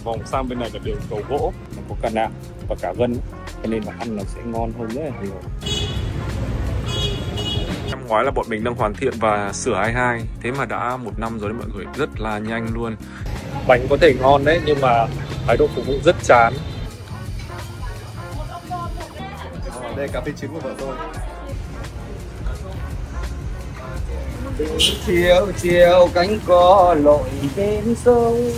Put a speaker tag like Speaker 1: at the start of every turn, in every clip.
Speaker 1: vòng sang bên này là đường cầu gỗ, nó có cả nạm và cả gân, cho nên là ăn nó sẽ ngon hơn rất là nhiều. Năm ngoái là bọn mình đang hoàn thiện và sửa 22, thế mà đã 1 năm rồi đấy mọi người, rất là nhanh luôn. Bánh có thể ngon đấy nhưng mà thái độ phục vụ rất chán.
Speaker 2: Đây cà phê trứng của vợ tôi. Chiều chiều cánh cò lội bên sông.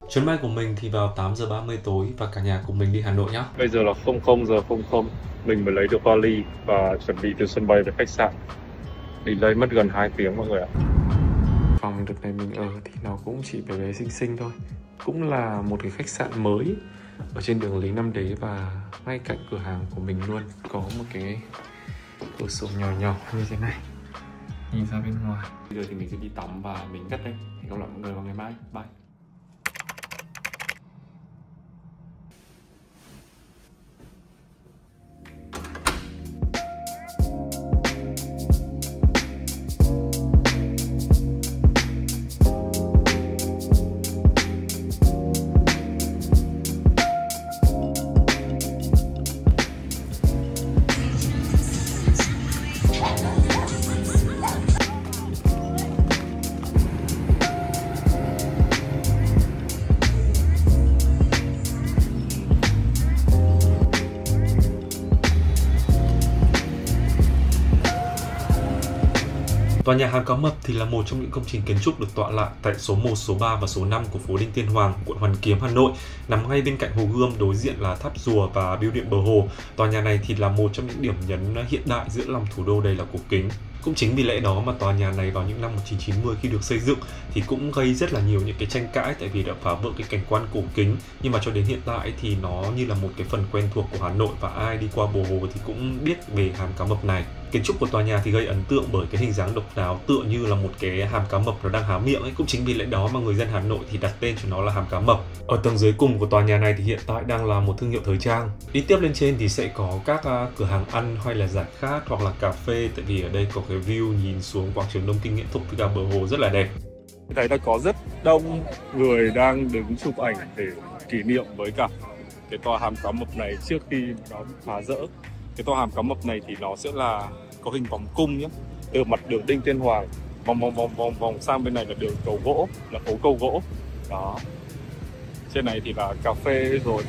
Speaker 3: Chuyến bay của mình thì vào 8 giờ 30 tối và cả nhà cùng mình đi Hà Nội nhá.
Speaker 1: Bây giờ là 00:00, mình mới lấy được vali và chuẩn bị từ sân bay về khách sạn. Đi đây mất gần 2 tiếng mọi người ạ. Phòng đợt này mình ở thì nó cũng chỉ bé bé xinh xinh thôi. Cũng là một cái khách sạn mới ở trên đường Lý Nam Đế và ngay cạnh cửa hàng của mình luôn. Có một cái cửa sổ nhỏ nhỏ như thế này, nhìn ra bên ngoài. Bây giờ thì mình sẽ đi tắm và mình cất đây. Hẹn gặp lại mọi người vào ngày mai. Bye.
Speaker 3: Tòa nhà Hàm Cá Mập thì là một trong những công trình kiến trúc được tọa lạc tại số 1, số 3 và số 5 của phố Đinh Tiên Hoàng, quận Hoàn Kiếm, Hà Nội, nằm ngay bên cạnh Hồ Gươm, đối diện là tháp Rùa và bưu điện bờ hồ. Tòa nhà này thì là một trong những điểm nhấn hiện đại giữa lòng thủ đô đầy là cổ kính. Cũng chính vì lẽ đó mà tòa nhà này vào những năm 1990 khi được xây dựng thì cũng gây rất là nhiều những cái tranh cãi, tại vì đã phá vỡ cái cảnh quan cổ kính. Nhưng mà cho đến hiện tại thì nó như là một cái phần quen thuộc của Hà Nội và ai đi qua bờ hồ thì cũng biết về Hàm Cá Mập này. Kiến trúc của tòa nhà thì gây ấn tượng bởi cái hình dáng độc đáo, tựa như là một cái hàm cá mập nó đang há miệng ấy. Cũng chính vì lẽ đó mà người dân Hà Nội thì đặt tên cho nó là Hàm Cá Mập. Ở tầng dưới cùng của tòa nhà này thì hiện tại đang là một thương hiệu thời trang. Đi tiếp lên trên thì sẽ có các cửa hàng ăn hay là giải khát hoặc là cà phê, tại vì ở đây có cái view nhìn xuống quảng trường Đông Kinh Nghĩa Thục với cả bờ hồ rất là đẹp.
Speaker 1: Thấy là có rất đông người đang đứng chụp ảnh để kỷ niệm với cả cái tòa Hàm Cá Mập này trước khi nó phá rỡ. Cái tòa Hàm Cá Mập này thì nó sẽ là có hình vòng cung nhé, từ mặt đường Đinh Tiên Hoàng vòng sang bên này là đường cầu gỗ, là phố cầu gỗ đó. Trên này thì là cà phê rồi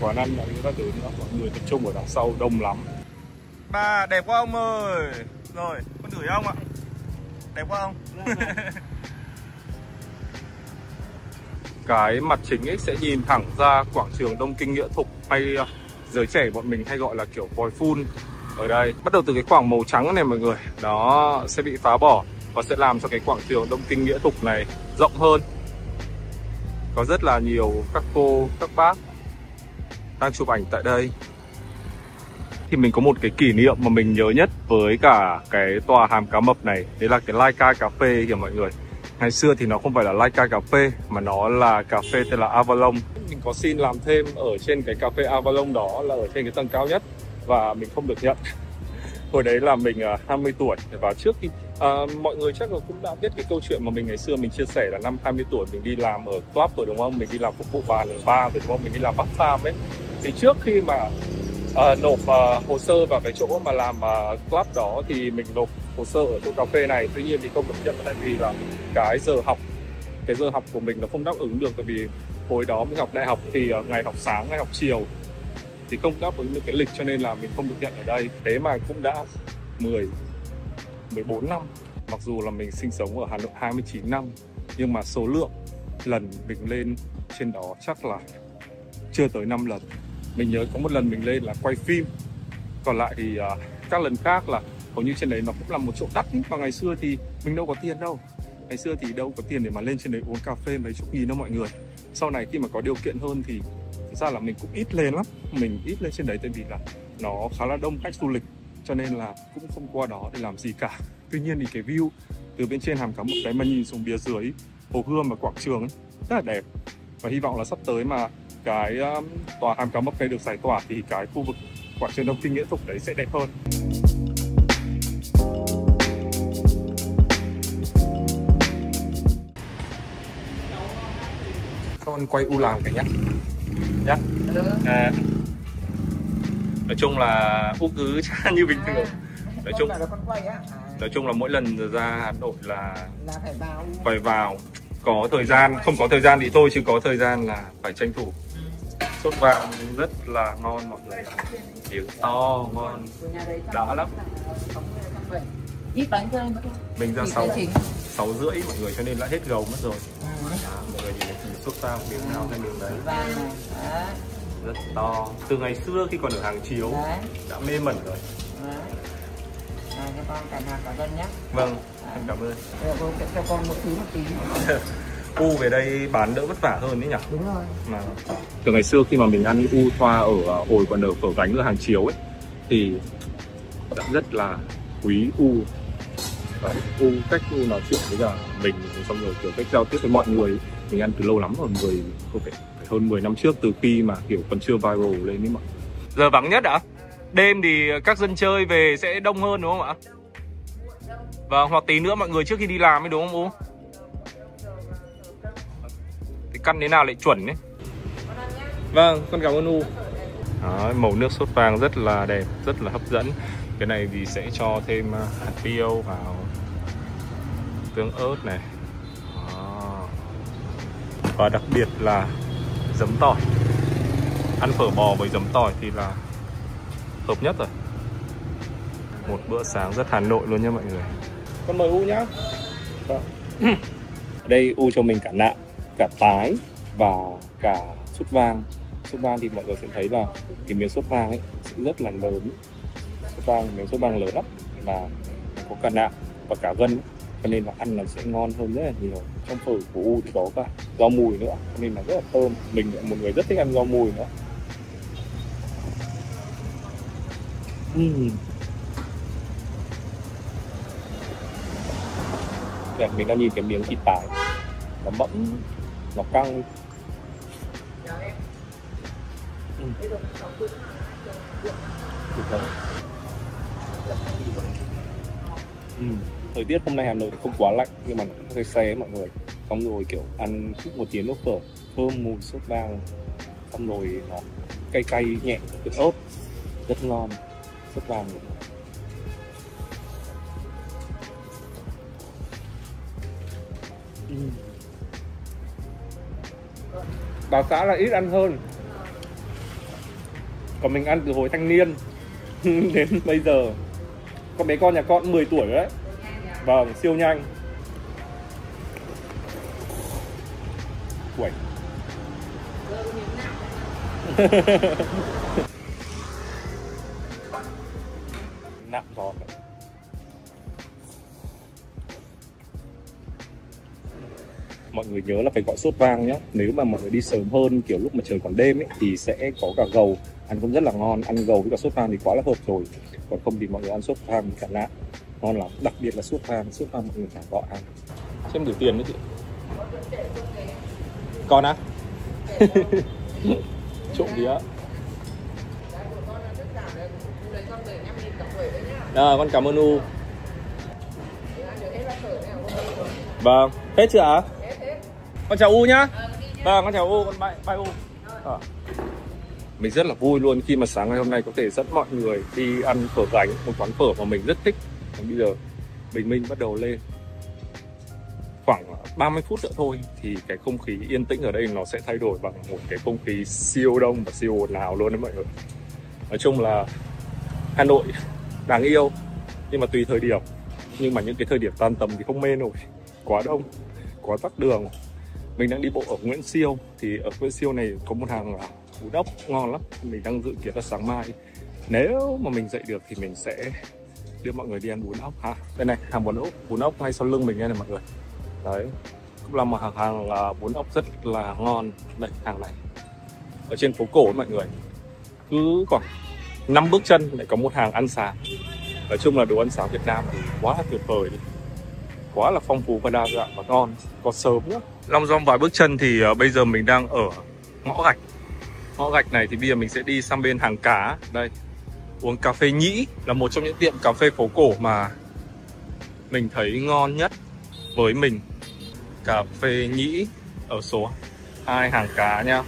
Speaker 1: quán ăn và những các thứ nữa. Mọi người tập trung ở đằng sau đông lắm.
Speaker 2: Ba đẹp quá ông ơi. Rồi con gửi ông ạ. Đẹp quá ông.
Speaker 1: Cái mặt chính ấy sẽ nhìn thẳng ra quảng trường Đông Kinh Nghĩa Thục, hay giới trẻ bọn mình hay gọi là kiểu vòi phun. Ở đây bắt đầu từ cái khoảng màu trắng này mọi người, nó sẽ bị phá bỏ và sẽ làm cho cái quảng trường Đông Kinh Nghĩa Thục này rộng hơn. Có rất là nhiều các cô, các bác đang chụp ảnh tại đây. Thì mình có một cái kỷ niệm mà mình nhớ nhất với cả cái tòa Hàm Cá Mập này, đấy là cái Laika cà phê kìa mọi người. Ngày xưa thì nó không phải là Laika cà phê mà nó là cà phê tên là Avalon. Mình có xin làm thêm ở trên cái cà phê Avalon đó, là ở trên cái tầng cao nhất, và mình không được nhận. Hồi đấy là mình 20 tuổi và trước khi mọi người chắc là cũng đã biết cái câu chuyện mà mình ngày xưa mình chia sẻ là năm 20 tuổi mình đi làm ở club rồi đúng không? Mình đi làm phục vụ bàn ở bar rồi đúng không? Mình đi làm part time ấy. Thì trước khi mà nộp hồ sơ vào cái chỗ mà làm club đó thì mình nộp hồ sơ ở chỗ cà phê này. Tuy nhiên thì không được nhận, tại vì là cái giờ học của mình nó không đáp ứng được, tại vì hồi đó mình học đại học thì ngày học sáng, ngày học chiều thì không đáp ứng được cái lịch, cho nên là mình không được nhận ở đây. Thế mà cũng đã 14 năm. Mặc dù là mình sinh sống ở Hà Nội 29 năm, nhưng mà số lượng lần mình lên trên đó chắc là chưa tới 5 lần. Mình nhớ có một lần mình lên là quay phim, còn lại thì các lần khác là hầu như trên đấy nó cũng là một chỗ đắt ý. Và ngày xưa thì mình đâu có tiền đâu. Ngày xưa thì đâu có tiền để mà lên trên đấy uống cà phê mấy chục nghìn đâu mọi người. Sau này khi mà có điều kiện hơn thì thực ra là mình cũng ít lên lắm. Mình ít lên trên đấy tại vì là nó khá là đông khách du lịch, cho nên là cũng không qua đó để làm gì cả. Tuy nhiên thì cái view từ bên trên Hàm Cá Mập đấy mà nhìn xuống phía dưới Hồ Gươm và quảng trường ấy, rất là đẹp. Và hy vọng là sắp tới mà cái tòa Hàm Cá Mập này được giải tỏa thì cái khu vực quảng trường Đông Kinh Nghĩa Thục đấy sẽ đẹp hơn. Con quay u làm cái nhá. Nhá. Nói chung là Úc cứ như bình thường. Nói chung là mỗi lần ra Hà Nội là phải vào. Có thời gian, không có thời gian thì thôi, chứ có thời gian là phải tranh thủ. Sốt vàng rất là ngon mọi người. Miếng to, ngon, đã lắm. Mình ra 6:30 mọi người, cho nên đã hết gầu mất rồi. Mọi người nhìn thấy sốt vàng miếng nào hay miếng đấy. Rất to. Từ ngày xưa khi còn ở hàng chiếu đã mê mẩn rồi.
Speaker 4: Cho con cả cân nhé.
Speaker 1: Vâng, em cảm ơn.
Speaker 4: Cho con một tí.
Speaker 1: U về đây bán đỡ vất vả hơn đấy nhỉ?
Speaker 4: Đúng rồi.
Speaker 1: Mà từ ngày xưa khi mà mình ăn u thoa ở hồi còn ở phở gánh ở hàng chiếu ấy thì đã rất là quý u. Đấy, u cách u nói chuyện với cả mình, xong rồi kiểu cách giao tiếp với mọi người mình ăn từ lâu lắm rồi, phải hơn 10 năm trước, từ khi mà kiểu còn chưa viral lên ấy mà. Giờ vắng nhất ạ? Đêm thì các dân chơi về sẽ đông hơn đúng không ạ? Vâng, hoặc tí nữa mọi người trước khi đi làm ấy đúng không U? Thì căn thế nào lại chuẩn đấy. Vâng, con cảm ơn U. Đó, màu nước sốt vàng rất là đẹp, rất là hấp dẫn. Cái này thì sẽ cho thêm hạt tiêu vào, tương ớt này. Đó. Và đặc biệt là giấm tỏi. Ăn phở bò với giấm tỏi thì là hợp nhất rồi. Một bữa sáng rất Hà Nội luôn nha mọi người. Con mời U nhá. Ở đây U cho mình cả nạm, cả tái và cả sốt vang. Sốt vang thì mọi người sẽ thấy là cái miếng sốt vang ấy sẽ rất là lớn. Miếng sốt vang lớn lắm, và có cả nạm và cả gân, cho nên là ăn nó sẽ ngon hơn rất là nhiều. Trong phở của U thì có cả rau mùi nữa, cho nên là rất là thơm. Mình là một người rất thích ăn rau mùi nữa. Để mình đang nhìn cái miếng thịt tái, nó mẫm, nó căng. Thời tiết hôm nay Hà Nội không quá lạnh nhưng mà nó cũng hơi se mọi người. Xong rồi kiểu ăn chút một tiếng nước phở thơm mùi sốt vang, xong rồi nó cay cay nhẹ với ớt, rất ngon. Sốt vang này. Bà xã là ít ăn hơn, còn mình ăn từ hồi thanh niên đến bây giờ. Con bé con nhà con 10 tuổi rồi đấy. Vâng, siêu nhanh. Quẩy. Nặng giòn. Mọi người nhớ là phải gọi sốt vang nhé. Nếu mà mọi người đi sớm hơn, kiểu lúc mà trời còn đêm ấy, thì sẽ có cả gầu, ăn cũng rất là ngon. Ăn gầu với cả sốt vang thì quá là hợp rồi. Còn không thì mọi người ăn sốt vang với cả nạm, ngon lắm. Đặc biệt là sốt vang mọi người phải gọi ăn. Xem gửi tiền đấy chị. Con á? Trộm vía. Con cảm ơn U. Vâng, hết chưa ạ? Con chào U nhá. Vâng, con chào U, con bye U. Mình rất là vui luôn khi mà sáng ngày hôm nay có thể dẫn mọi người đi ăn phở gánh, một quán phở mà mình rất thích. Còn bây giờ bình minh bắt đầu lên. Khoảng 30 phút nữa thôi thì cái không khí yên tĩnh ở đây nó sẽ thay đổi bằng một cái không khí siêu đông và siêu ồn ào luôn đấy mọi người. Nói chung là Hà Nội đáng yêu nhưng mà tùy thời điểm. Nhưng mà những cái thời điểm tan tầm thì không mê nổi, quá đông, quá tắc đường. Mình đang đi bộ ở Nguyễn Siêu, thì ở Nguyễn Siêu này có một hàng bún ốc ngon lắm. Mình đang dự kiến là sáng mai nếu mà mình dậy được thì mình sẽ đưa mọi người đi ăn bún ốc ha. Đây này, hàng bún ốc ngay sau lưng mình đây này mọi người. Đấy, cũng là một hàng bún ốc rất là ngon. Đây, hàng này ở trên phố cổ mọi người. Cứ khoảng 5 bước chân lại có một hàng ăn sáng. Nói chung là đồ ăn sáng Việt Nam thì quá là tuyệt vời đi. Quá là phong phú và đa dạng và ngon. Có sớm nữa. Long dong vài bước chân thì bây giờ mình đang ở ngõ gạch. Ngõ gạch này thì bây giờ mình sẽ đi sang bên hàng cá. Đây, uống cà phê Nhĩ là một trong những tiệm cà phê phố cổ mà mình thấy ngon nhất với mình. Cà phê Nhĩ ở số 2 hàng cá nha.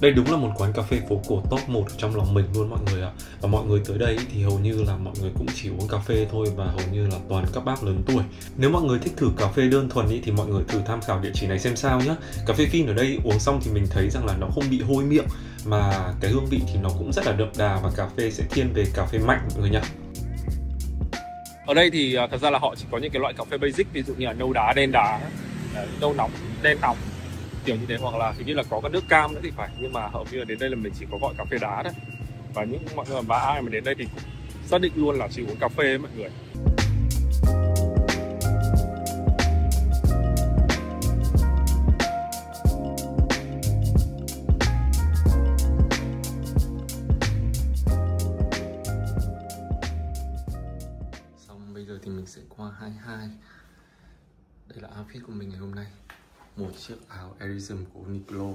Speaker 3: Đây đúng là một quán cà phê phố cổ top 1 trong lòng mình luôn mọi người ạ. Và mọi người tới đây thì hầu như là mọi người cũng chỉ uống cà phê thôi, và hầu như là toàn các bác lớn tuổi. Nếu mọi người thích thử cà phê đơn thuần ý, thì mọi người thử tham khảo địa chỉ này xem sao nhé. Cà phê phin ở đây uống xong thì mình thấy rằng là nó không bị hôi miệng, mà cái hương vị thì nó cũng rất là đậm đà, và cà phê sẽ thiên về cà phê mạnh mọi người nhé.
Speaker 1: Ở đây thì thật ra là họ chỉ có những cái loại cà phê basic, ví dụ như là nâu đá, đen đá, nâu nóng, đen nóng, kiểu như thế, hoặc là hình như là có cái nước cam nữa thì phải, nhưng mà hầu như là đến đây là mình chỉ có gọi cà phê đá thôi. Và những mọi người mà ai mà đến đây thì cũng xác định luôn là chỉ uống cà phê ấy, mọi người.
Speaker 3: Xong bây giờ thì mình sẽ qua 22. Đây là outfit của mình ngày hôm nay. Một chiếc áo Arism của Uniqlo,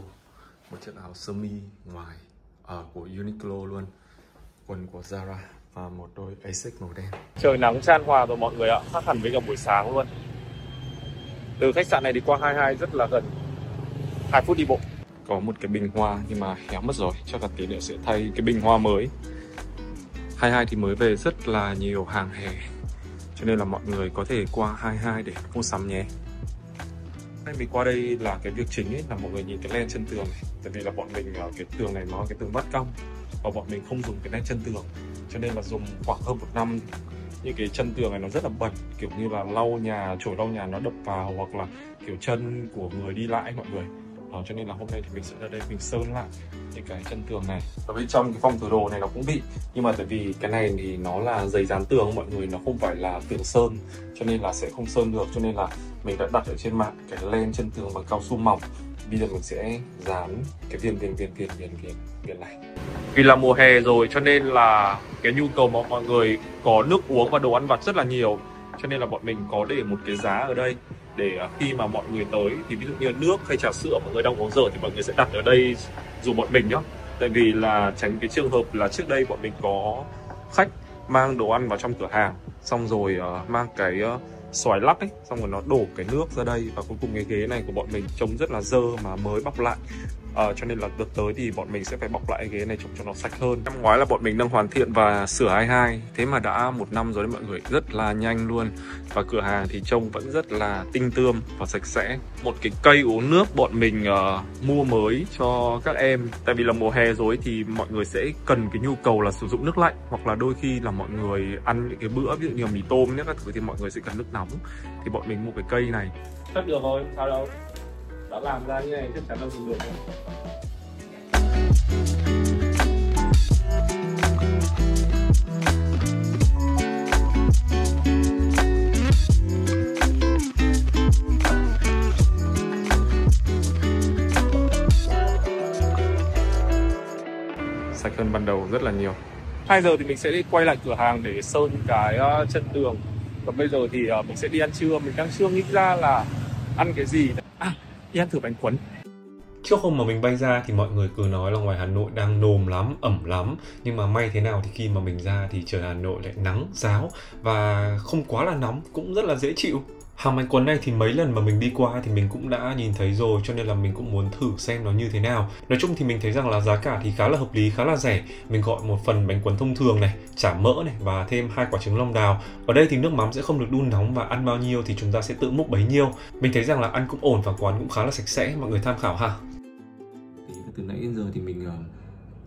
Speaker 3: một chiếc áo sơ mi ngoài của Uniqlo luôn, quần của Zara và một đôi Asics màu đen.
Speaker 1: Trời nắng chan hòa rồi mọi người ạ, khác hẳn với cả buổi sáng luôn. Từ khách sạn này đi qua 22 rất là gần, 2 phút đi bộ. Có một cái bình hoa nhưng mà héo mất rồi, chắc là tí nữa sẽ thay cái bình hoa mới. 22 thì mới về rất là nhiều hàng hè, cho nên là mọi người có thể qua 22 để mua sắm nhé. Mình qua đây là cái việc chính ấy, là mọi người nhìn cái len chân tường này. Tại vì là bọn mình cái tường này nó cái tường vắt cong, và bọn mình không dùng cái len chân tường, cho nên là dùng khoảng hơn 1 năm. Những cái chân tường này nó rất là bẩn, kiểu như là lau nhà, chổi lau nhà nó đập vào, hoặc là kiểu chân của người đi lại mọi người. Cho nên là hôm nay thì mình sẽ ra đây mình sơn lại những cái chân tường này. Ở bên trong cái phòng thử đồ này nó cũng bị, nhưng mà tại vì cái này thì nó là giấy dán tường mọi người, nó không phải là tường sơn, cho nên là sẽ không sơn được. Cho nên là mình đã đặt ở trên mạng cái len chân tường bằng cao su mỏng. Bây giờ mình sẽ dán cái viền này. Vì là mùa hè rồi cho nên là cái nhu cầu mà mọi người có nước uống và đồ ăn vặt rất là nhiều, cho nên là bọn mình có để một cái giá ở đây, để khi mà mọi người tới thì ví dụ như nước hay trà sữa mọi người đang uống dở thì mọi người sẽ đặt ở đây dùng bọn mình nhá. Tại vì là tránh cái trường hợp là trước đây bọn mình có khách mang đồ ăn vào trong cửa hàng, xong rồi mang cái xoài lắc ấy, xong rồi nó đổ cái nước ra đây, và cuối cùng cái ghế này của bọn mình trông rất là dơ mà mới bọc lại. Cho nên là đợt tới thì bọn mình sẽ phải bọc lại ghế này trông cho nó sạch hơn. Năm ngoái là bọn mình đang hoàn thiện và sửa 22, thế mà đã 1 năm rồi đấy mọi người, rất là nhanh luôn. Và cửa hàng thì trông vẫn rất là tinh tươm và sạch sẽ. Một cái cây uống nước bọn mình mua mới cho các em. Tại vì là mùa hè rồi thì mọi người sẽ cần cái nhu cầu là sử dụng nước lạnh, hoặc là đôi khi là mọi người ăn những cái bữa ví dụ như mì tôm nhé các thứ thì mọi người sẽ cần nước nóng. Thì bọn mình mua cái cây này. Chắc được rồi, sao đâu. Đã làm ra như này chắc chắn là dùng được rồi. Sạch hơn ban đầu rất là nhiều. 2 giờ thì mình sẽ đi quay lại cửa hàng để sơn cái chân tường. Còn bây giờ thì mình sẽ đi ăn trưa. Mình đang chưa nghĩ ra là ăn cái gì. Đi ăn thử bánh cuốn.
Speaker 3: Trước hôm mà mình bay ra thì mọi người cứ nói là ngoài Hà Nội đang nồm lắm, ẩm lắm. Nhưng mà may thế nào thì khi mà mình ra thì trời Hà Nội lại nắng, ráo và không quá là nóng, cũng rất là dễ chịu. Hàng bánh cuốn này thì mấy lần mà mình đi qua thì mình cũng đã nhìn thấy rồi, cho nên là mình cũng muốn thử xem nó như thế nào. Nói chung thì mình thấy rằng là giá cả thì khá là hợp lý, khá là rẻ. Mình gọi một phần bánh cuốn thông thường này, chả mỡ này và thêm 2 quả trứng long đào. Ở đây thì nước mắm sẽ không được đun nóng và ăn bao nhiêu thì chúng ta sẽ tự múc bấy nhiêu. Mình thấy rằng là ăn cũng ổn và quán cũng khá là sạch sẽ, mọi người tham khảo ha. Từ nãy đến giờ thì mình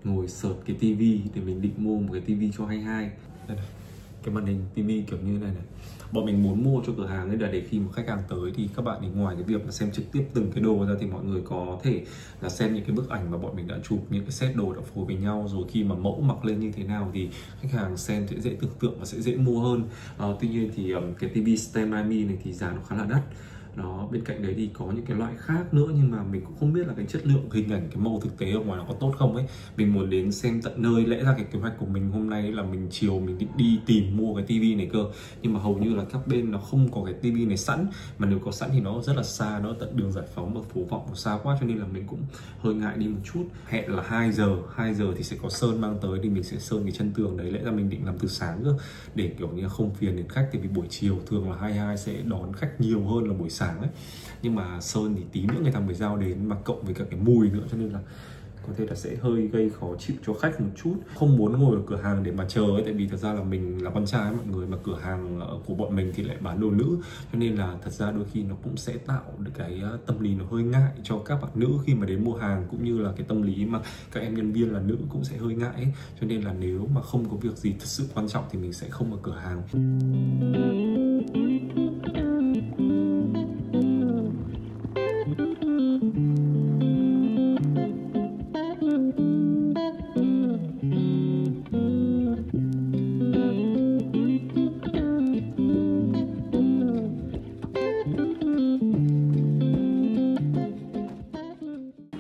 Speaker 3: ngồi search cái tivi để mình định mua một cái tivi cho 22. Đây này, cái màn hình tivi kiểu như này này. Bọn mình muốn mua cho cửa hàng ấy là để khi mà khách hàng tới thì các bạn thì ngoài cái việc là xem trực tiếp từng cái đồ ra thì mọi người có thể là xem những cái bức ảnh mà bọn mình đã chụp, những cái set đồ đã phối với nhau, rồi khi mà mẫu mặc lên như thế nào thì khách hàng xem sẽ dễ tưởng tượng và sẽ dễ mua hơn. Tuy nhiên thì cái TV Stand By Me này thì giá nó khá là đắt. Đó, bên cạnh đấy thì có những cái loại khác nữa, nhưng mà mình cũng không biết là cái chất lượng hình ảnh, cái màu thực tế ở ngoài nó có tốt không ấy. Mình muốn đến xem tận nơi. Lẽ ra cái kế hoạch của mình hôm nay là mình chiều mình định đi tìm mua cái tivi này cơ, nhưng mà hầu như là các bên nó không có cái tivi này sẵn, mà nếu có sẵn thì nó rất là xa, nó tận đường Giải Phóng ở Phố Vọng, nó xa quá, cho nên là mình cũng hơi ngại đi một chút. Hẹn là 2 giờ thì sẽ có sơn mang tới thì mình sẽ sơn cái chân tường đấy. Lẽ ra mình định làm từ sáng cơ để kiểu như không phiền đến khách, tại vì buổi chiều thường là 22 sẽ đón khách nhiều hơn là buổi sáng. sáng ấy, nhưng mà sơn thì tí nữa người ta mới giao đến, mà cộng với cả cái mùi nữa cho nên là có thể là sẽ hơi gây khó chịu cho khách một chút. Không muốn ngồi ở cửa hàng để mà chờ ấy, tại vì thật ra là mình là con trai mọi người, mà cửa hàng của bọn mình thì lại bán đồ nữ, cho nên là thật ra đôi khi nó cũng sẽ tạo được cái tâm lý nó hơi ngại cho các bạn nữ khi mà đến mua hàng, cũng như là cái tâm lý mà các em nhân viên là nữ cũng sẽ hơi ngại ấy. Cho nên là nếu mà không có việc gì thật sự quan trọng thì mình sẽ không ở cửa hàng.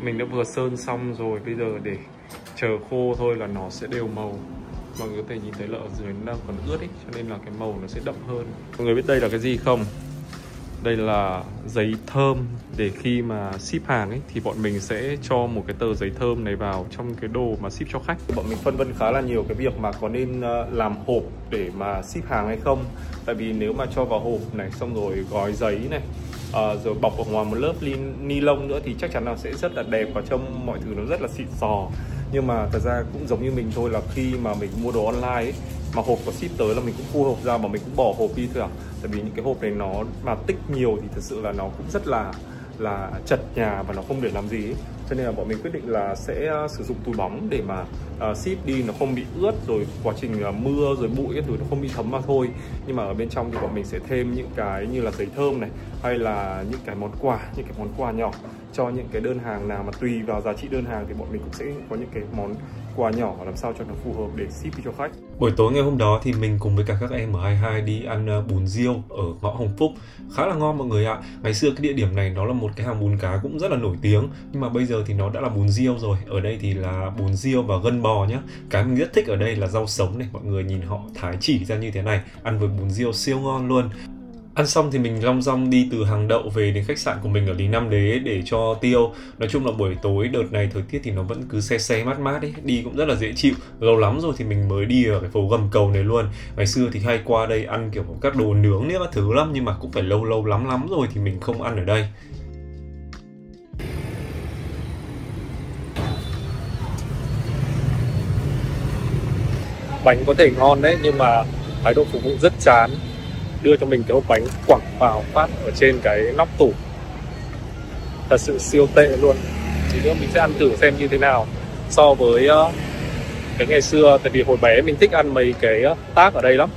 Speaker 1: Mình đã vừa sơn xong rồi, bây giờ để chờ khô thôi là nó sẽ đều màu. Mọi người có thể nhìn thấy là ở dưới nó đang còn ướt ấy, cho nên là cái màu nó sẽ đậm hơn. Mọi người biết đây là cái gì không? Đây là giấy thơm, để khi mà ship hàng ấy thì bọn mình sẽ cho một cái tờ giấy thơm này vào trong cái đồ mà ship cho khách. Bọn mình phân vân khá là nhiều cái việc mà có nên làm hộp để mà ship hàng hay không. Tại vì nếu mà cho vào hộp này, xong rồi gói giấy này, rồi bọc ở ngoài một lớp ni lông nữa thì chắc chắn là sẽ rất là đẹp và trông mọi thứ nó rất là xịn sò. Nhưng mà thật ra cũng giống như mình thôi, là khi mà mình mua đồ online ấy, mà hộp có ship tới là mình cũng thu hộp ra và mình cũng bỏ hộp đi thôi à. Tại vì những cái hộp này nó mà tích nhiều thì thật sự là nó cũng rất là chật nhà và nó không để làm gì ấy. Cho nên là bọn mình quyết định là sẽ sử dụng túi bóng để mà ship đi, nó không bị ướt, rồi quá trình mưa rồi bụi cái thứ nó không bị thấm vào thôi. Nhưng mà ở bên trong thì bọn mình sẽ thêm những cái như là giấy thơm này, hay là những cái món quà nhỏ cho những cái đơn hàng nào mà tùy vào giá trị đơn hàng thì bọn mình cũng sẽ có những cái món quà nhỏ làm sao cho nó phù hợp để ship đi cho khách.
Speaker 3: Buổi tối ngày hôm đó thì mình cùng với cả các em ở 22 đi ăn bún riêu ở ngõ Hồng Phúc, khá là ngon mọi người ạ. Ngày xưa cái địa điểm này nó là một cái hàng bún cá cũng rất là nổi tiếng, nhưng mà bây giờ thì nó đã là bún riêu rồi. Ở đây thì là bún riêu và gân bò nhá. Cái mình rất thích ở đây là rau sống này, mọi người nhìn họ thái chỉ ra như thế này, ăn với bún riêu siêu ngon luôn. Ăn xong thì mình long dong đi từ hàng đậu về đến khách sạn của mình ở Lý Nam Đế để cho tiêu. Nói chung là buổi tối đợt này thời tiết thì nó vẫn cứ se se mát mát ấy, đi cũng rất là dễ chịu. Lâu lắm rồi thì mình mới đi ở cái phố Gầm Cầu này luôn. Ngày xưa thì hay qua đây ăn kiểu các đồ nướng nữa các thứ lắm, nhưng mà cũng phải lâu lắm rồi thì mình không ăn ở đây.
Speaker 1: Bánh có thể ngon đấy, nhưng mà thái độ phục vụ rất chán. Đưa cho mình cái hộp bánh quẳng vào phát ở trên cái nóc tủ, thật sự siêu tệ luôn. Chỉ nữa mình sẽ ăn thử xem như thế nào so với cái ngày xưa. Tại vì hồi bé mình thích ăn mấy cái tác ở đây lắm.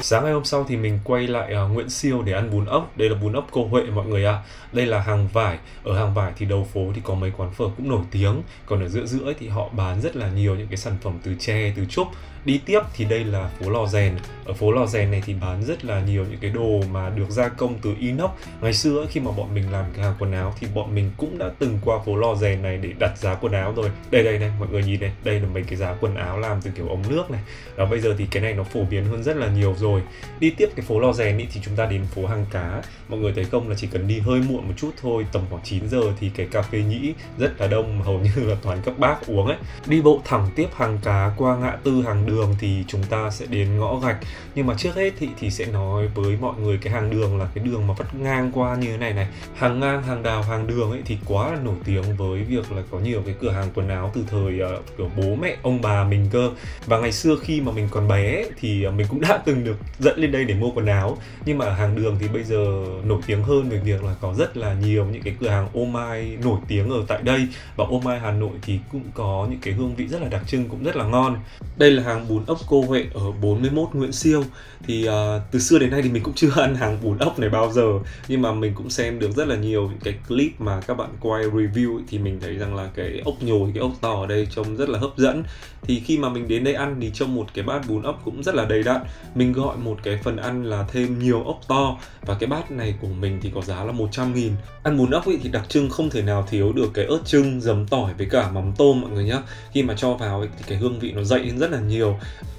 Speaker 3: Sáng ngày hôm sau thì mình quay lại Nguyễn Siêu để ăn bún ốc. Đây là bún ốc Cô Huệ mọi người ạ. Đây là hàng vải. Ở hàng vải thì đầu phố thì có mấy quán phở cũng nổi tiếng. Còn ở giữa thì họ bán rất là nhiều những cái sản phẩm từ tre, từ trúc. Đi tiếp thì đây là phố Lò Rèn. Ở phố Lò Rèn này thì bán rất là nhiều những cái đồ mà được gia công từ inox. Ngày xưa khi mà bọn mình làm cái hàng quần áo thì bọn mình cũng đã từng qua phố Lò Rèn này để đặt giá quần áo rồi. Đây này, mọi người nhìn này, đây là mấy cái giá quần áo làm từ kiểu ống nước này. Đó, bây giờ thì cái này nó phổ biến hơn rất là nhiều rồi. Đi tiếp cái phố Lò Rèn thì chúng ta đến phố Hàng Cá. Mọi người thấy không, là chỉ cần đi hơi muộn một chút thôi, tầm khoảng 9 giờ thì cái cà phê Nhĩ rất là đông, hầu như là toàn các bác uống ấy. Đi bộ thẳng tiếp Hàng Cá qua ngã tư Hàng Đường thì chúng ta sẽ đến ngõ Gạch. Nhưng mà trước hết thì sẽ nói với mọi người cái hàng đường là cái đường mà vắt ngang qua như thế này này. Hàng ngang, hàng đào, hàng đường ấy thì quá là nổi tiếng với việc là có nhiều cái cửa hàng quần áo từ thời kiểu bố mẹ ông bà mình cơ. Và ngày xưa khi mà mình còn bé thì mình cũng đã từng được dẫn lên đây để mua quần áo. Nhưng mà ở hàng đường thì bây giờ nổi tiếng hơn về việc là có rất là nhiều những cái cửa hàng ô mai nổi tiếng ở tại đây. Và ô mai Hà Nội thì cũng có những cái hương vị rất là đặc trưng, cũng rất là ngon. Đây là hàng bún ốc Cô Huệ ở 41 Nguyễn Siêu. Thì từ xưa đến nay thì mình cũng chưa ăn hàng bún ốc này bao giờ, nhưng mà mình cũng xem được rất là nhiều những cái clip mà các bạn quay review ấy, thì mình thấy rằng là cái ốc nhồi, cái ốc to ở đây trông rất là hấp dẫn. Thì khi mà mình đến đây ăn thì trong một cái bát bún ốc cũng rất là đầy đặn. Mình gọi một cái phần ăn là thêm nhiều ốc to, và cái bát này của mình thì có giá là 100.000. Ăn bún ốc ấy thì đặc trưng không thể nào thiếu được cái ớt chưng, giấm tỏi với cả mắm tôm mọi người nhé. Khi mà cho vào ấy, thì cái hương vị nó dậy lên rất là nhiều.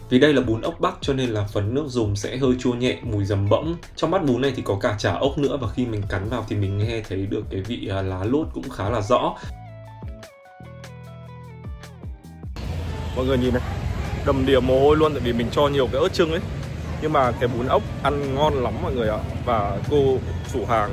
Speaker 3: Vì đây là bún ốc Bắc cho nên là phần nước dùng sẽ hơi chua nhẹ, mùi dầm bỗng. Trong bát bún này thì có cả chả ốc nữa, và khi mình cắn vào thì mình nghe thấy được cái vị lá lốt cũng khá là rõ.
Speaker 1: Mọi người nhìn này, đầm đìa mồ hôi luôn, tại vì mình cho nhiều cái ớt chưng ấy. Nhưng mà cái bún ốc ăn ngon lắm mọi người ạ. Và cô chủ hàng,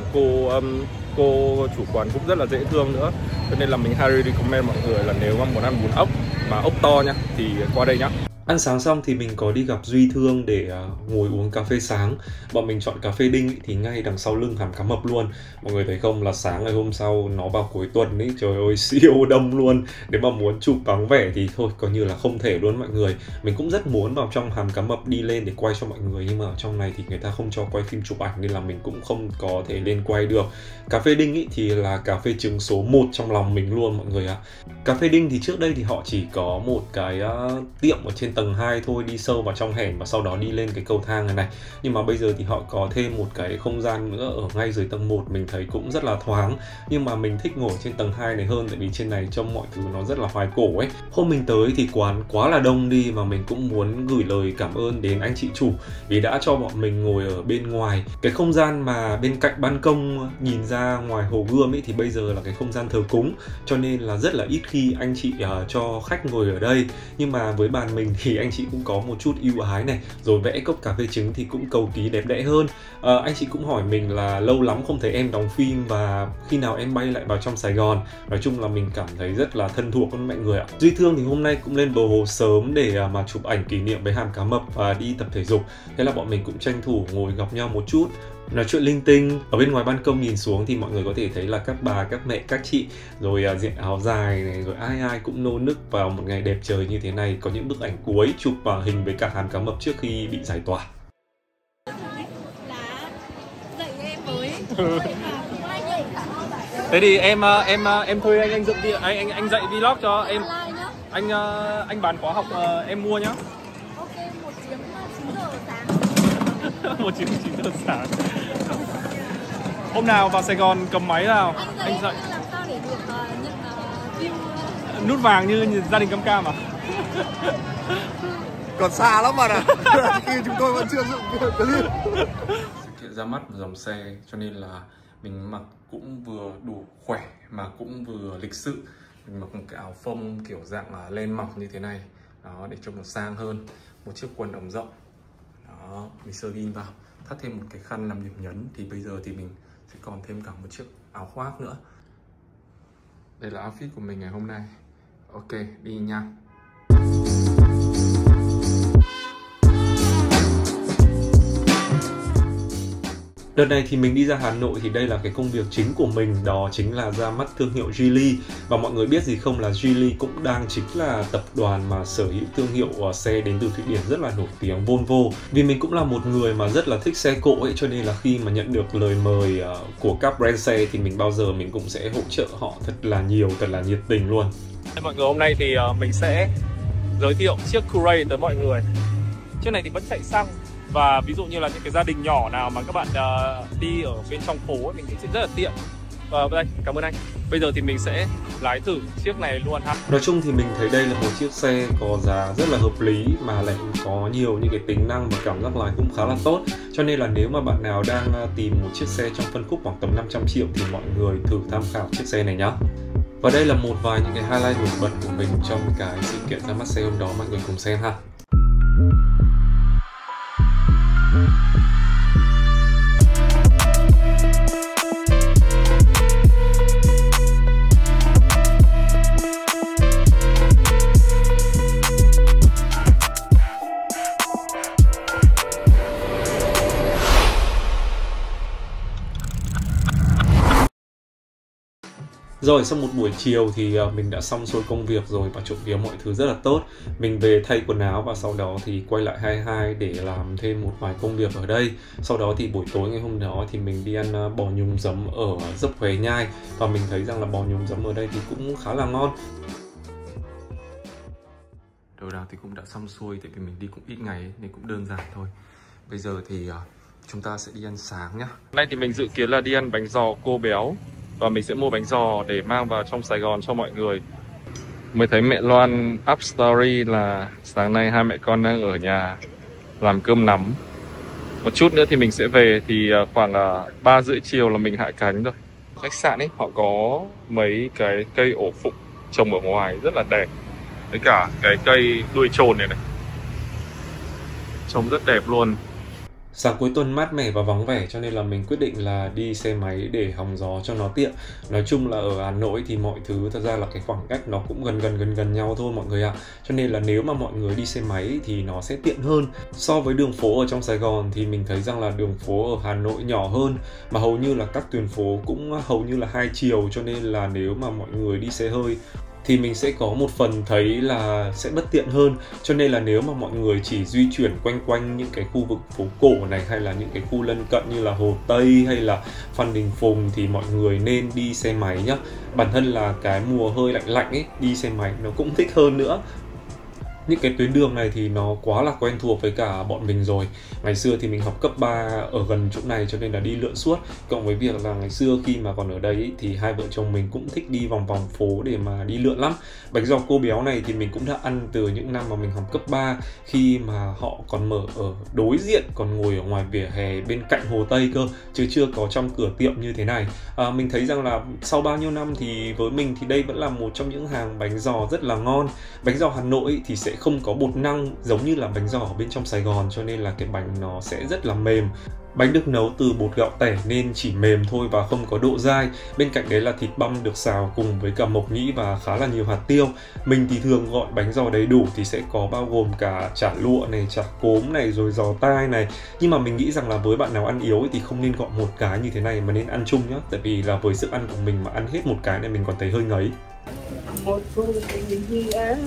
Speaker 1: cô chủ quán cũng rất là dễ thương nữa. Cho nên là mình highly recommend mọi người là nếu mà muốn ăn bún ốc mà ốc to nha thì qua đây nhá.
Speaker 3: Ăn sáng xong thì mình có đi gặp Duy Thương để ngồi uống cà phê sáng. Bọn mình chọn cà phê Đinh ý, thì ngay đằng sau lưng hàm cá mập luôn. Mọi người thấy không, là sáng ngày hôm sau nó vào cuối tuần ấy, trời ơi siêu đông luôn. Nếu mà muốn chụp vắng vẻ thì thôi coi như là không thể luôn mọi người. Mình cũng rất muốn vào trong hàm cá mập đi lên để quay cho mọi người, nhưng mà ở trong này thì người ta không cho quay phim chụp ảnh nên là mình cũng không có thể lên quay được. Cà phê Đinh ý thì là cà phê trứng số 1 trong lòng mình luôn mọi người ạ. Cà phê Đinh thì trước đây thì họ chỉ có một cái tiệm ở trên tầng 2 thôi, đi sâu vào trong hẻm và sau đó đi lên cái cầu thang này. Nhưng mà bây giờ thì họ có thêm một cái không gian nữa ở ngay dưới tầng 1, mình thấy cũng rất là thoáng. Nhưng mà mình thích ngồi trên tầng 2 này hơn, tại vì trên này trông mọi thứ nó rất là hoài cổ ấy. Hôm mình tới thì quán quá là đông đi, mà mình cũng muốn gửi lời cảm ơn đến anh chị chủ vì đã cho bọn mình ngồi ở bên ngoài. Cái không gian mà bên cạnh ban công nhìn ra ngoài Hồ Gươm ấy thì bây giờ là cái không gian thờ cúng, cho nên là rất là ít khi anh chị cho khách ngồi ở đây. Nhưng mà với bàn mình thì anh chị cũng có một chút ưu ái này, rồi vẽ cốc cà phê trứng thì cũng cầu kỳ đẹp đẽ hơn. Anh chị cũng hỏi mình là lâu lắm không thấy em đóng phim và khi nào em bay lại vào trong Sài Gòn. Nói chung là mình cảm thấy rất là thân thuộc với mọi người ạ. Duy Thương thì hôm nay cũng lên bờ hồ sớm để mà chụp ảnh kỷ niệm với hàm cá mập và đi tập thể dục. Thế là bọn mình cũng tranh thủ ngồi gặp nhau một chút, nói chuyện linh tinh. Ở bên ngoài ban công nhìn xuống thì mọi người có thể thấy là các bà, các mẹ, các chị rồi diện áo dài này, rồi ai cũng nô nức vào một ngày đẹp trời như thế này. Có những bức ảnh cuối chụp hình với cả hàm cá mập trước khi bị giải tỏa.
Speaker 1: Thế thì em thuê anh dựng đi, anh dạy vlog cho em. Anh bán khóa học em mua nhá.
Speaker 5: Ok, một tiếng 9 giờ sáng.
Speaker 1: Một tiếng 9 giờ sáng. Hôm nào vào Sài Gòn cầm máy nào anh dạy.
Speaker 5: Làm sao để được nhận phim
Speaker 1: nút vàng như gia đình Cam Cam à?
Speaker 2: Còn xa lắm mà nè. Khi chúng tôi vẫn chưa dựng clip.
Speaker 3: Sự kiện ra mắt một dòng xe cho nên là mình mặc cũng vừa đủ khỏe mà cũng vừa lịch sự. Mình mặc một cái áo phông kiểu dạng là len mỏng như thế này đó, để trông nó sang hơn. Một chiếc quần ống rộng đó, mình sơ ghim vào, thắt thêm một cái khăn làm điểm nhấn. Thì bây giờ thì mình sẽ còn thêm cả một chiếc áo khoác nữa. Đây là outfit của mình ngày hôm nay. Ok, đi nha. Đợt này thì mình đi ra Hà Nội thì đây là cái công việc chính của mình, đó chính là ra mắt thương hiệu Geely. Và mọi người biết gì không, là Geely cũng đang chính là tập đoàn mà sở hữu thương hiệu xe đến từ Thụy Điển rất là nổi tiếng, Volvo. Vì mình cũng là một người mà rất là thích xe cộ ấy, cho nên là khi mà nhận được lời mời của các brand xe thì mình bao giờ mình cũng sẽ hỗ trợ họ thật là nhiều, thật là nhiệt tình luôn.
Speaker 1: Mọi người, hôm nay thì mình sẽ giới thiệu chiếc Courier tới mọi người. Chiếc này thì vẫn chạy xăng. Và ví dụ như là những cái gia đình nhỏ nào mà các bạn đi ở bên trong phố ấy, mình nghĩ sẽ rất là tiện. Và đây, cảm ơn anh. Bây giờ thì mình sẽ lái thử chiếc này luôn ha.
Speaker 3: Nói chung thì mình thấy đây là một chiếc xe có giá rất là hợp lý mà lại có nhiều những cái tính năng và cảm giác lái cũng khá là tốt. Cho nên là nếu mà bạn nào đang tìm một chiếc xe trong phân khúc khoảng tầm 500 triệu thì mọi người thử tham khảo chiếc xe này nhá. Và đây là một vài những cái highlight nổi bật của mình trong cái sự kiện ra mắt xe hôm đó, mọi người cùng xem ha. Rồi sau một buổi chiều thì mình đã xong xuôi công việc rồi và trộm vía mọi thứ rất là tốt. Mình về thay quần áo và sau đó thì quay lại 22 để làm thêm một vài công việc ở đây. Sau đó thì buổi tối ngày hôm đó thì mình đi ăn bò nhúng giấm ở Dốc Huế Nhai. Và mình thấy rằng là bò nhúng giấm ở đây thì cũng khá là ngon. Đồ đạc thì cũng đã xong xuôi, tại vì mình đi cũng ít ngày ấy, nên cũng đơn giản thôi. Bây giờ thì chúng ta sẽ đi ăn sáng nhá.
Speaker 1: Hôm nay thì mình dự kiến là đi ăn bánh giò cô béo. Và mình sẽ mua bánh giò để mang vào trong Sài Gòn cho mọi người. Mới thấy mẹ Loan up story là sáng nay hai mẹ con đang ở nhà làm cơm nắm. Một chút nữa thì mình sẽ về, thì khoảng 3:30 chiều là mình hạ cánh rồi. Khách sạn ấy họ có mấy cái cây ổ phụng trồng ở ngoài rất là đẹp. với cả cái cây đuôi chồn này này, trông rất đẹp luôn.
Speaker 3: Sáng cuối tuần mát mẻ và vắng vẻ cho nên là mình quyết định là đi xe máy để hóng gió cho nó tiện. Nói chung là ở Hà Nội thì mọi thứ thật ra là cái khoảng cách nó cũng gần nhau thôi mọi người ạ. Cho nên là nếu mà mọi người đi xe máy thì nó sẽ tiện hơn. So với đường phố ở trong Sài Gòn thì mình thấy rằng là đường phố ở Hà Nội nhỏ hơn, mà hầu như là các tuyến phố cũng hầu như là hai chiều, cho nên là nếu mà mọi người đi xe hơi thì mình sẽ có một phần thấy là sẽ bất tiện hơn. Cho nên là nếu mà mọi người chỉ di chuyển quanh những cái khu vực phố cổ này, hay là những cái khu lân cận như là Hồ Tây hay là Phan Đình Phùng thì mọi người nên đi xe máy nhá. Bản thân là cái mùa hơi lạnh ấy, đi xe máy nó cũng thích hơn nữa. Những cái tuyến đường này thì nó quá là quen thuộc với cả bọn mình rồi. Ngày xưa thì mình học cấp 3 ở gần chỗ này cho nên là đi lượn suốt. Cộng với việc là ngày xưa khi mà còn ở đây ấy, thì hai vợ chồng mình cũng thích đi vòng phố để mà đi lượn lắm. Bánh giò cô béo này thì mình cũng đã ăn từ những năm mà mình học cấp 3, khi mà họ còn mở ở đối diện, còn ngồi ở ngoài vỉa hè bên cạnh Hồ Tây cơ, chứ chưa có trong cửa tiệm như thế này. Mình thấy rằng là sau bao nhiêu năm thì với mình thì đây vẫn là một trong những hàng bánh giò rất là ngon. Bánh giò Hà Nội thì sẽ không có bột năng giống như là bánh giò ở bên trong Sài Gòn, cho nên là cái bánh nó sẽ rất là mềm. Bánh được nấu từ bột gạo tẻ nên chỉ mềm thôi và không có độ dai. Bên cạnh đấy là thịt băm được xào cùng với cả mộc nhĩ và khá là nhiều hạt tiêu. Mình thì thường gọi bánh giò đầy đủ thì sẽ có bao gồm cả chả lụa này, chả cốm này, rồi giò tai này. Nhưng mà mình nghĩ rằng là với bạn nào ăn yếu thì không nên gọi một cái như thế này mà nên ăn chung nhá. Tại vì là với sức ăn của mình mà ăn hết một cái này mình còn thấy hơi ngấy.
Speaker 4: Một phương tình em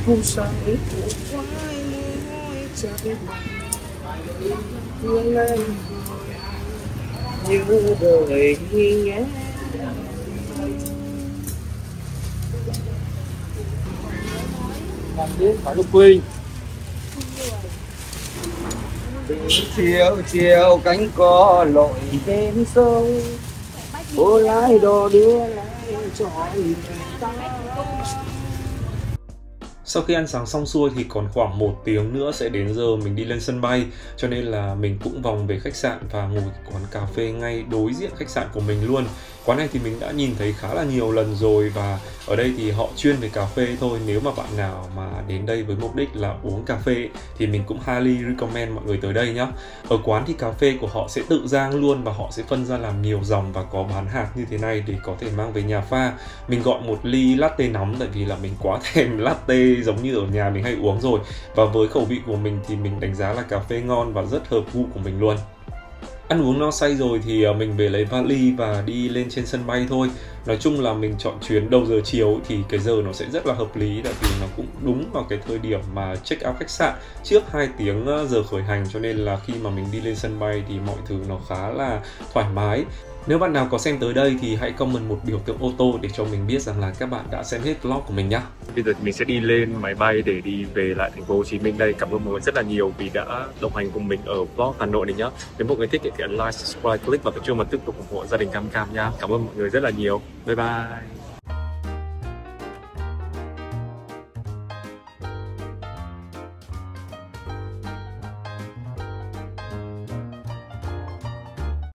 Speaker 4: không sao ít một quái môi chạy thương em như đời nhé. Làm biết phải lục quỳnh chiều cánh cò lội bên sông, cô lái đò đưa lại cho người ta.
Speaker 3: Sau khi ăn sáng xong xuôi thì còn khoảng 1 tiếng nữa sẽ đến giờ mình đi lên sân bay, cho nên là mình cũng vòng về khách sạn và ngồi quán cà phê ngay đối diện khách sạn của mình luôn. Quán này thì mình đã nhìn thấy khá là nhiều lần rồi và ở đây thì họ chuyên về cà phê thôi. Nếu mà bạn nào mà đến đây với mục đích là uống cà phê thì mình cũng highly recommend mọi người tới đây nhá. Ở quán thì cà phê của họ sẽ tự rang luôn và họ sẽ phân ra làm nhiều dòng và có bán hạt như thế này để có thể mang về nhà pha. Mình gọi một ly latte nóng tại vì là mình quá thèm latte giống như ở nhà mình hay uống rồi. Và với khẩu vị của mình thì mình đánh giá là cà phê ngon và rất hợp gu của mình luôn. Ăn uống no say rồi thì mình về lấy vali và đi lên trên sân bay thôi. Nói chung là mình chọn chuyến đầu giờ chiều thì cái giờ nó sẽ rất là hợp lý, tại vì nó cũng đúng vào cái thời điểm mà check out khách sạn trước 2 tiếng giờ khởi hành, cho nên là khi mà mình đi lên sân bay thì mọi thứ nó khá là thoải mái. Nếu bạn nào có xem tới đây thì hãy comment một biểu tượng ô tô để cho mình biết rằng là các bạn đã xem hết vlog của mình nhá.
Speaker 1: Bây giờ thì mình sẽ đi lên máy bay để đi về lại thành phố Hồ Chí Minh đây. Cảm ơn mọi người rất là nhiều vì đã đồng hành cùng mình ở vlog Hà Nội này nhá. Nếu mọi người thích thì ấn like, subscribe, click vào cái chuông và tiếp tục ủng hộ gia đình Cam Cam nha. Cảm ơn mọi người rất là nhiều. Bye bye.